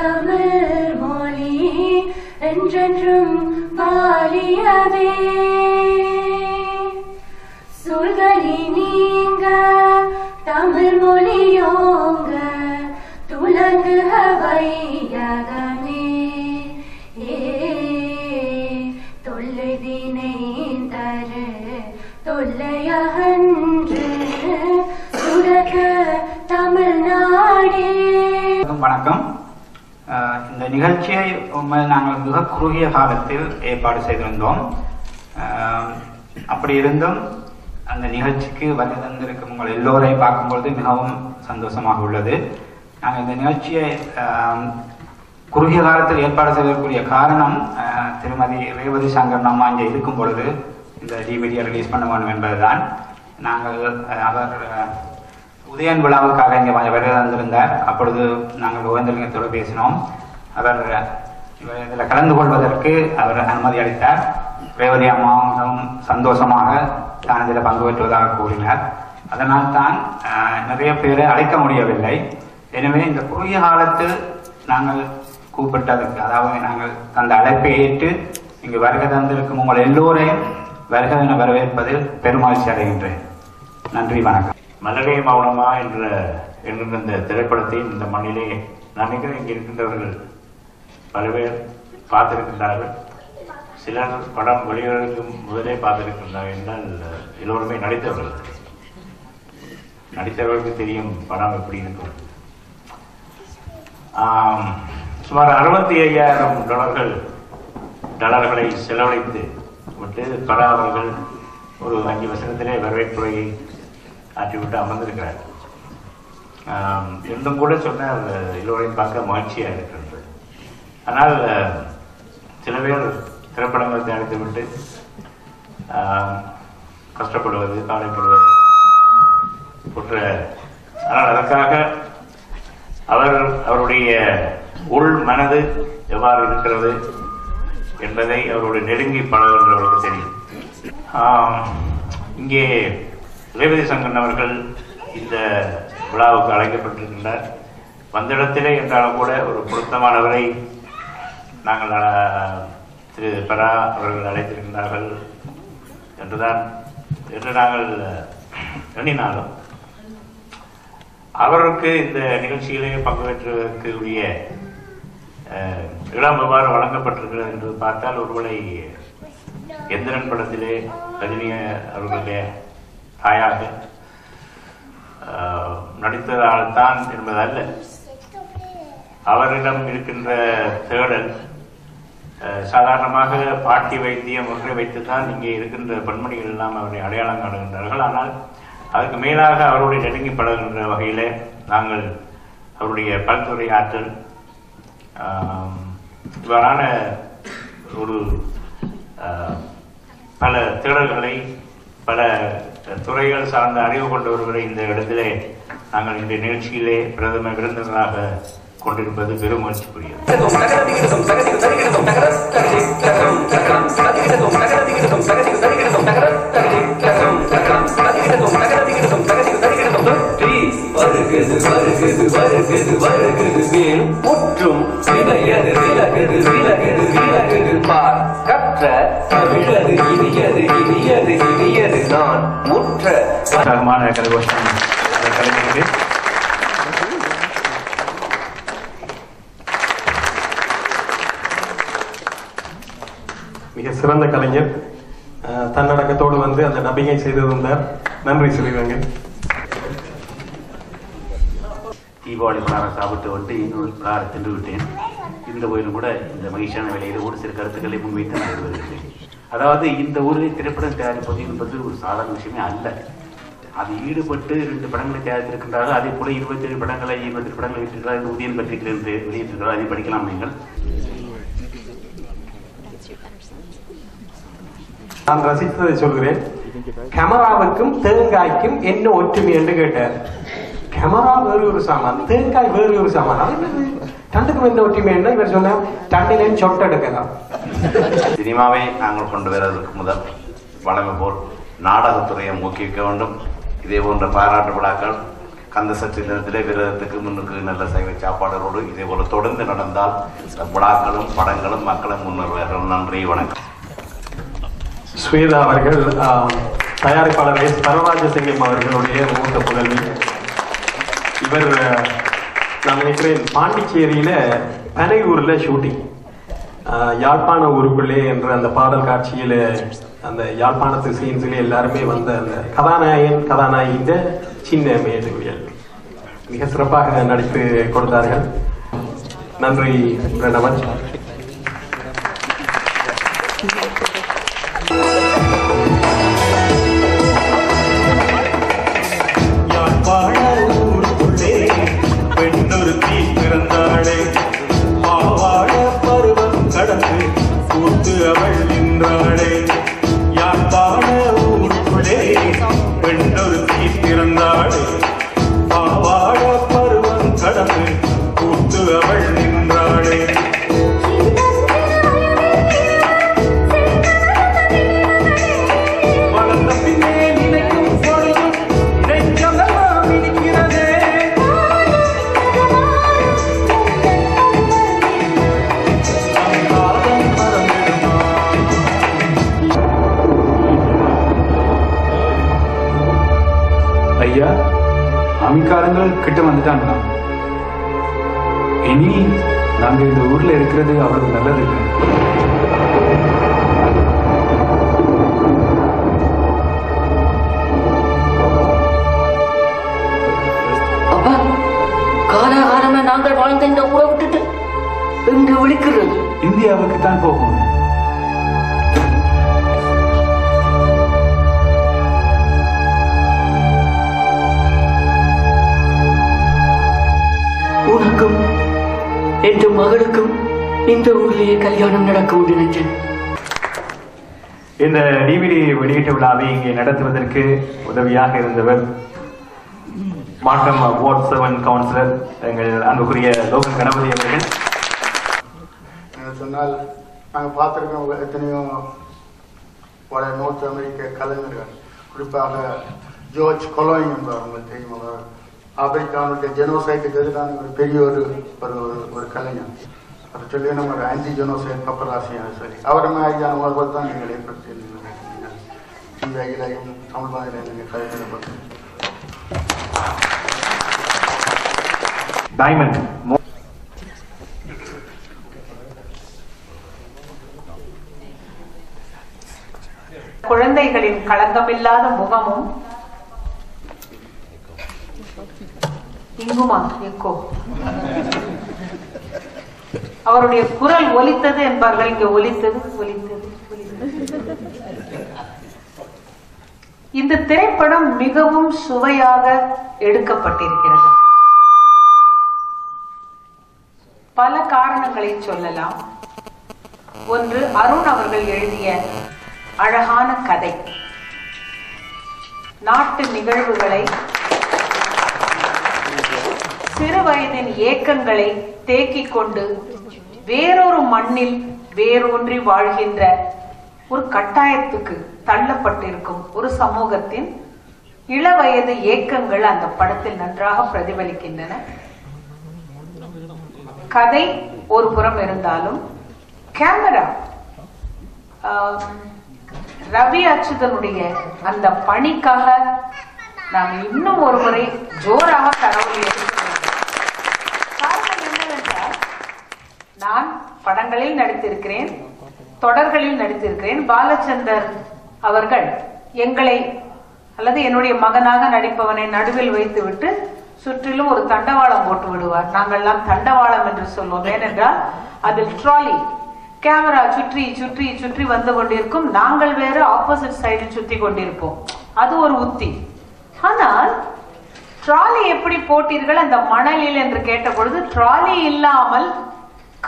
தமிழ் மொழி என்றென்றும் வாழியவே சொல்களி நீங்க தமிழ் மொழியோங்க துலங்குக வையகமே தொல்லைதினை தரு தொல்லையகன்று சுடக தமிழ்நாடே. வணக்கம். இந்த நிகழ்ச்சியை உண்மையில் நாங்கள் மிக குறுகிய காலத்தில் ஏற்பாடு செய்திருந்தோம். அப்படி இருந்தும் அந்த நிகழ்ச்சிக்கு வருகை தந்திருக்கும் உங்கள் எல்லோரையும் பார்க்கும்பொழுது மிகவும் சந்தோஷமாக உள்ளது. நாங்கள் இந்த நிகழ்ச்சியை குறுகிய காலத்தில் ஏற்பாடு செய்யக்கூடிய காரணம் திருமதி ரேவதி சங்கர் அம்மா இங்கே இருக்கும் பொழுது இந்த டிவிடியை ரிலீஸ் பண்ண வேண்டும் என்பதுதான். நாங்கள் அவர் உதயன் விழாவுக்காக இங்கே வருகை தந்திருந்தார். அப்பொழுது நாங்கள் கோவிந்தலிங்கத்தோடு பேசினோம். அவர் இதில் கலந்து கொள்வதற்கு அவர் அனுமதி அளித்தார். ரேவதி அம்மாவும் சந்தோஷமாக தான் இதில் பங்கு பெற்றுவதாக கூறினார். அதனால் தான் நிறைய பேரை அழைக்க முடியவில்லை. எனவே இந்த குறுகிய காலத்தில் நாங்கள் கூப்பிட்டதுக்கு, அதாவது நாங்கள் அந்த அழைப்பை ஏற்று இங்கு வருகை தந்திருக்கும் உங்கள் எல்லோரையும் வருகை என வரவேற்பதில் பெருமகிழ்ச்சி அடைகின்றேன். நன்றி, வணக்கம். மலரே மௌனமா என்கின்ற இந்த திரைப்படத்தை இந்த மண்ணிலே நான் நினைக்கிறேன் இங்கே இருக்கின்றவர்கள் பல பேர் பார்த்திருக்கின்றார்கள். சிலர் படம் வெளிவதற்கு முதலே பார்த்திருக்கின்றார்கள் என்றால் எல்லோருமே நடித்தவர்களுக்கு தெரியும் படம் எப்படி இருக்கும். சுமார் 65,000 டாலர்களை செலவழித்து விட்டு படா அவர்கள் ஒரு 5 வருஷத்திலே வரவேற்புரையை ஆற்றிவிட்டு அமர்ந்திருக்கிறார். இன்னும் கூட சொன்னால் எல்லோரையும் பார்க்க மகிழ்ச்சியாக இருக்கின்றது. ஆனால் சில பேர் திரைப்படங்களை தயாரித்து விட்டு கஷ்டப்படுவது, கவலைப்படுவது போன்ற, ஆனால் அதற்காக அவருடைய உள் மனது எவ்வாறு இருக்கிறது என்பதை அவருடைய நெருங்கி பழகுகின்றவர்களுக்கு தெரியும். இங்கே ரேவதி சங்கன் அவர்கள் இந்த விழாவுக்கு அழைக்கப்பட்டிருக்கின்றார். வந்த இடத்திலே என்றாலும் கூட ஒரு பொருத்தமானவரை நாங்கள் திரு பரா அவர்கள் அழைத்திருக்கின்றார்கள் என்று நாங்கள் எண்ணினாலும் அவருக்கு இந்த நிகழ்ச்சியிலே பங்கு பெற்றுவதற்குரிய இடம் எவ்வாறு வழங்கப்பட்டிருக்கிறது என்று பார்த்தால் ஒருவேளை எந்திரன் படத்திலே ரஜினி அவர்களுடைய தாயாக நடித்ததால் தான் என்பதல்ல, அவரிடம் இருக்கின்ற தேடல் சாதாரணமாக பாட்டி வைத்தியம் ஒன்றை வைத்துத்தான் இங்கே இருக்கின்ற பெண்மணிகள் எல்லாம் அவரை அடையாளம் காணுகின்றார்கள். ஆனால் அதுக்கு மேலாக அவருடைய நெருங்கி பழகின்ற வகையில் நாங்கள் அவருடைய பல்துறை ஆற்றல் இவ்வாறான ஒரு பல தேடல்களை, பல துறைகள் சார்ந்த அறிவு கொண்டவர்களை இந்த இடத்திலே நாங்கள் இந்த நிகழ்ச்சியிலே பிரதம விருந்தினராக கொண்டிருப்பது பெரும் மகிழ்ச்சிக்குரியது. மிக சிறந்த கலைஞர், தன்னடக்கத்தோடு வந்து அந்த நபிகை செய்து வந்தார். நன்றி சொல்லிடுவாங்க. தீபாவளி பலகாரம் சாப்பிட்டு வந்து இன்னொரு பலகாரம் தின்று விட்டேன். இந்த கோயிலும் கூட இந்த மகிழ்ச்சியான வேலையில் ஒரு சில கருத்துக்களை முன்வைத்து நான் வருகிறேன். அதாவது இந்த ஊரில் திரைப்படம் தயாரிப்பது என்பது ஒரு சாதாரண விஷயமே அல்ல. அது ஈடுபட்டு 2 படங்களை தயாரித்திருக்கின்றார்கள். அதே போல 27 படங்களை 20 படங்களை வைத்திருக்கிறார். உதயன் பத்திரிகையில் வெளியிட்டிருக்கிறார். அதை படிக்கலாம் நீங்கள். நான் ரசித்ததை சொல்கிறேன். கேமராவுக்கும் தேங்காய்க்கும் என்ன ஒற்றுமை என்று கேட்டார். கேமரா வேறு ஒரு சாமான், தேங்காய் வேறு ஒரு சாமான். ரெண்டுக்கும் எந்த ஒற்றுமை என்ன? இவர் சொன்ன தண்ணிலேயும் சொட்டு எடுக்கலாம். சினிமாவை நாங்கள் கொண்டு வருவதற்கு முதல் வழமை போல் நாடகத்துறையை ஊக்குவிக்க வேண்டும். இதே போன்ற பாராட்டு விழாக்கள் கந்த சஷ்டி தினத்திலே விரதத்துக்கு முன்னுக்கு நல்ல சைவ சாப்பாடுகளோடு இதே போல தொடர்ந்து நடந்தால் விழாக்களும் படங்களும் மக்களும் முன்னேறுவார்கள். நன்றி, வணக்கம். ஸ்வேதா அவர்கள் தயாரிப்பாளர் எஸ் பரராஜசிங்கம் அவர்களுடைய மூத்த புதல்வி. இவர் நான் நினைக்கிறேன் பாண்டிச்சேரியில பனையூர்ல ஷூட்டிங், யாழ்ப்பாண ஊருக்குள்ளே என்ற அந்த பாடல் காட்சியில அந்த யாழ்ப்பாணத்து சீன்ஸ்ல எல்லாருமே வந்த அந்த கதாநாயகின்ற சின்ன மேதுவியல் மிக சிறப்பாக நடித்து கொடுத்தார்கள். நன்றி பிரணவன். ஐயா, அமிக்காரங்கள் கிட்ட வந்துட்டாங்களா? இனி நாங்க இந்த ஊர்ல இருக்கிறது அவ்வளவு நல்லதில்லை. அப்பா, காலாகாலமா நாங்கள் வாழ்ந்த இந்த ஊரை விட்டுட்டு எங்க விழிக்கிறது? இந்தியாவுக்கு தான் போகும். உனக்கும் என் மகளுக்கும் இந்த ஊர்லேயே கல்யாணம் நடக்கும் நினைச்சேன். இந்த டிவிடி வெளியீட்டு விழாவை இங்கே நடத்துவதற்கு உதவியாக இருந்தவர் மாட்டம் வார்டு 7 கவுன்சிலர் எங்கள் அன்புக்குரிய லோகன் கணபதி அவர்கள். சொன்னால் நாங்கள் பார்த்துருக்கோம் எத்தனையோ பல நோர்த் அமெரிக்க கலைஞர்கள், குறிப்பாக ஜோர்ஜ் கொலோனி என்பவர் உங்களுக்கு தெரியும். அவர் ஆப்பிரிக்காவுடைய ஜெனோசைட்டுக்கு எதிரான ஒரு பெரிய ஒரு கலைஞர். அதை சொல்லி நம்ம ஒரு ஆன்டி ஜெனோசைட் பப்பராசின்னு சொல்லி அவர் மாதிரியான உணர்வுகள் தான் நீங்கள் ஏற்படுத்தியிருந்தீங்க. இந்த இலையும் தமிழ் மாதிரியும் நீங்கள் கலைஞர் டைமண்ட் குழந்தைகளின் களங்கமில்லாத முகமும் இங்குமா எக்கோ அவருடைய குரல் ஒலித்தது என்பார்கள். இங்க ஒலித்தது. இந்த திரைப்படம் மிகவும் சுவையாக எடுக்கப்பட்டிருக்கிறது. பல காரணங்களை சொல்லலாம். ஒன்று, அருண் அவர்கள் எழுதிய அழகான கதை, நாட்டு நிகழ்வுகளை, சிறு வயதின் ஏக்கங்களை தேக்கிக் கொண்டு வேறொரு மண்ணில் வேரூன்றி வாழ்கின்ற ஒரு கட்டாயத்துக்கு தள்ளப்பட்டிருக்கும் ஒரு சமூகத்தின் இளவயது ஏக்கங்கள் அந்த படத்தில் நன்றாக பிரதிபலிக்கின்றன. கதை ஒரு புறம் இருந்தாலும் கேமரா, ரவி அச்சுதனுடைய அந்த பணிக்காக நாம் இன்னும் ஒரு முறை ஜோராக கடவுளை காரணம் என்னவென்றால், நான் படங்களில் நடித்திருக்கிறேன், தொடர்களில் நடித்திருக்கிறேன். பாலச்சந்தர் அவர்கள் எங்களை அல்லது என்னுடைய மகனாக நடிப்பவனை நடுவில் வைத்துவிட்டு சுற்றிலும் ஒரு தண்டவாளம் போட்டு விடுவார். நாங்கள்லாம் தண்டவாளம் என்று சொல்வோம். ஏனென்றால் அதில் ட்ராலி கேமரா சுற்றி சுற்றி சுற்றி வந்து கொண்டிருக்கும், நாங்கள் வேறு ஆப்போசிட் சைடில் சுற்றி கொண்டிருப்போம். அது ஒரு உத்தி. ஆனால் ட்ராலி எப்படி போட்டீர்கள் அந்த மணலில் என்று கேட்ட பொழுது, ட்ராலி இல்லாமல்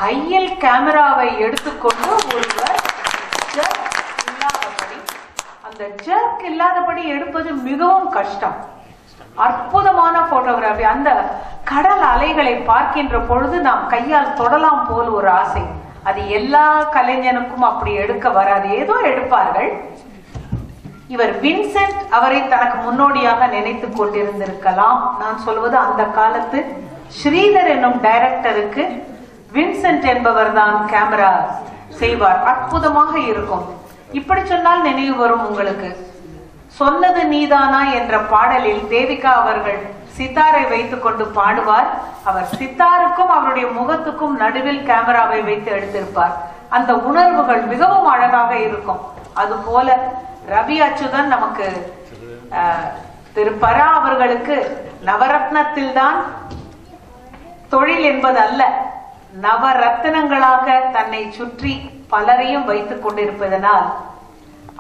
கையில் கேமராவை எடுத்துக்கொண்டு ஒருவர் இல்லாதபடி, அந்த ஜர்க் இல்லாதபடி எடுப்பது மிகவும் கஷ்டம். அற்புதமான போட்டோகிராஃபி. அந்த கடல் அலைகளை பார்க்கின்ற பொழுது நாம் கையால் தொடலாம் போல் ஒரு ஆசை. அது எல்லா கலைஞனுக்கும் அப்படி எடுக்க வராது. ஏதோ எடுப்பார்கள். இவர் வின்சென்ட் அவரை தனக்கு முன்னோடியாக நினைத்துக் கொண்டிருந்திருக்கலாம். நான் சொல்வது அந்த காலத்து ஸ்ரீதர் என்னும் டைரக்டருக்கு வின்சென்ட் என்பவர் தான் கேமரா செய்வார். அற்புதமாக இருக்கும். இப்படி சொன்னால் நினைவு வரும் உங்களுக்கு, சொன்னது நீதானா என்ற பாடலில் தேவிகா அவர்கள் சித்தாரை வைத்துக் கொண்டு பாடுவார். அவர் சித்தாருக்கும் அவருடைய முகத்துக்கும் நடுவில் கேமராவை வைத்து எடுத்திருப்பார். அந்த உணர்வுகள் மிகவும் அழகாக இருக்கும். அது போல ரவி அச்சுதன் நமக்கு திரு பரா அவர்களுக்கு நவரத்னத்தில் தான் தொழில் என்பது அல்ல, நவரத்தினங்களாக தன்னை சுற்றி பலரையும் வைத்துக் கொண்டிருப்பதனால்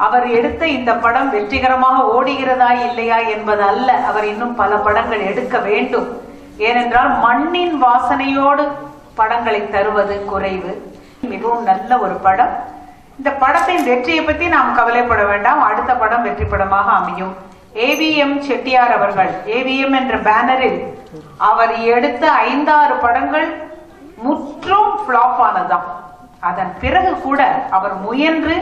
அவர் எடுத்த இந்த படம் வெற்றிகரமாக ஓடுகிறதா இல்லையா என்பது அல்ல, அவர் இன்னும் பல படங்கள் எடுக்க வேண்டும். ஏனென்றால் மண்ணின் வாசனையோடு படங்களை தருவது குறைவு. மிகவும் நல்ல ஒரு படம். இந்த படத்தின் வெற்றியை பற்றி நாம் கவலைப்பட வேண்டாம், அடுத்த படம் வெற்றி படமாக அமையும். ஏவிஎம் செட்டியார் அவர்கள் ஏவிஎம் என்ற பேனரில் அவர் எடுத்த 5-6 படங்கள் முற்றும் பிளாப் ஆனதாம். அதன் பிறகு கூட அவர் முயன்று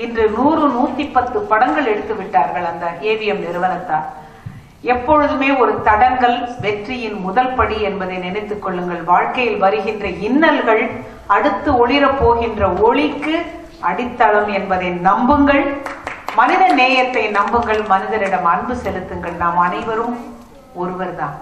இன்று 100-110 படங்கள் எடுத்து விட்டார்கள் அந்த ஏவிஎம் நிறுவனத்தார். எப்பொழுதுமே ஒரு தடங்கல் வெற்றியின் முதல் படி என்பதை நினைத்துக் கொள்ளுங்கள். வாழ்க்கையில் வருகின்ற இன்னல்கள் அடுத்து ஒளிரப் போகின்ற ஒளிக்கு அடித்தளம் என்பதை நம்புங்கள். மனித நேயத்தை நம்புங்கள். மனிதரிடம் அன்பு செலுத்துங்கள். நாம் அனைவரும் ஒருவர்தான்.